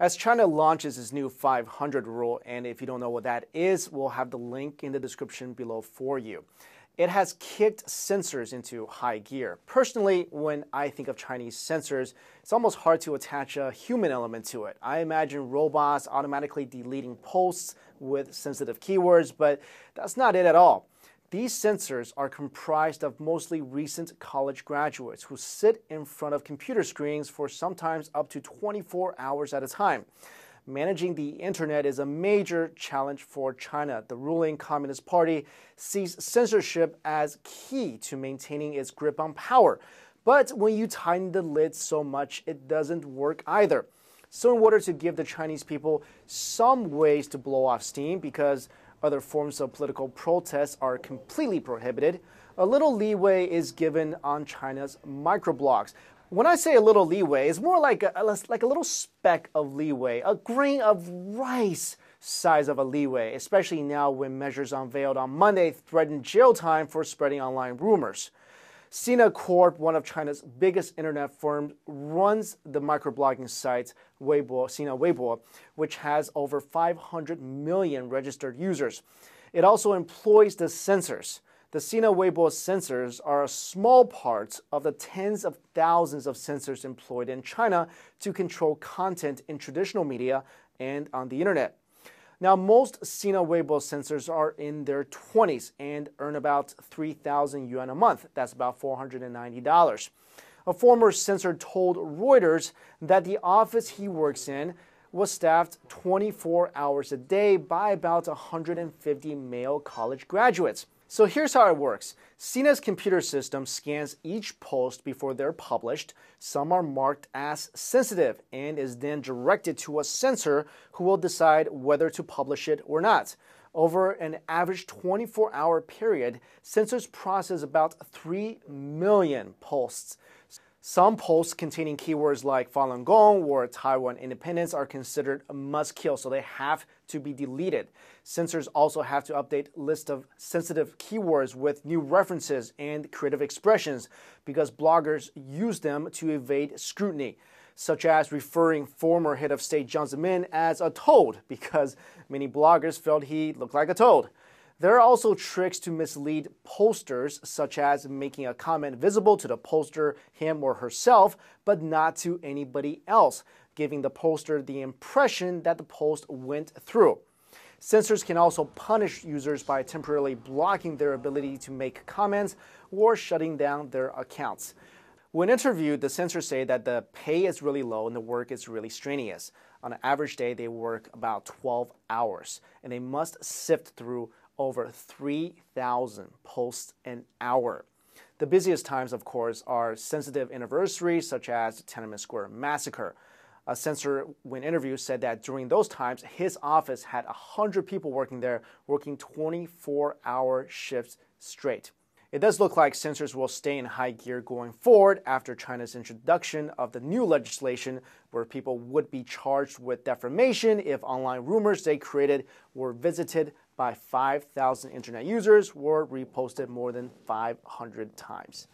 As China launches its new 500 rule, and if you don't know what that is, we'll have the link in the description below for you. It has kicked censors into high gear. Personally, when I think of Chinese censors, it's almost hard to attach a human element to it. I imagine robots automatically deleting posts with sensitive keywords, but that's not it at all. These censors are comprised of mostly recent college graduates who sit in front of computer screens for sometimes up to 24 hours at a time. Managing the internet is a major challenge for China. The ruling Communist Party sees censorship as key to maintaining its grip on power. But when you tighten the lid so much, it doesn't work either. So in order to give the Chinese people some ways to blow off steam, because other forms of political protest are completely prohibited, a little leeway is given on China's microblogs. When I say a little leeway, it's more like a little speck of leeway, a grain of rice size of a leeway, especially now when measures unveiled on Monday threaten jail time for spreading online rumors. Sina Corp, one of China's biggest internet firms, runs the microblogging site Sina Weibo, which has over 500 million registered users. It also employs the censors. The Sina Weibo censors are a small part of the tens of thousands of censors employed in China to control content in traditional media and on the internet. Now, most Sina Weibo censors are in their 20s and earn about 3,000 yuan a month. That's about $490. A former censor told Reuters that the office he works in was staffed 24 hours a day by about 150 male college graduates. So here's how it works. Sina's computer system scans each post before they're published. Some are marked as sensitive and is then directed to a censor who will decide whether to publish it or not. Over an average 24-hour period, censors process about 3 million posts. Some posts containing keywords like Falun Gong or Taiwan independence are considered a must-kill, so they have to be deleted. Censors also have to update lists of sensitive keywords with new references and creative expressions because bloggers use them to evade scrutiny, such as referring former head of state Jiang Zemin as a toad because many bloggers felt he looked like a toad. There are also tricks to mislead posters, such as making a comment visible to the poster, him or herself, but not to anybody else, giving the poster the impression that the post went through. Censors can also punish users by temporarily blocking their ability to make comments or shutting down their accounts. When interviewed, the censors say that the pay is really low and the work is really strenuous. On an average day, they work about 12 hours, and they must sift through over 3,000 posts an hour. The busiest times, of course, are sensitive anniversaries such as the Tiananmen Square massacre. A censor, when interviewed, said that during those times, his office had 100 people working there, working 24-hour shifts straight. It does look like censors will stay in high gear going forward after China's introduction of the new legislation where people would be charged with defamation if online rumors they created were visited by 5,000 internet users or reposted more than 500 times.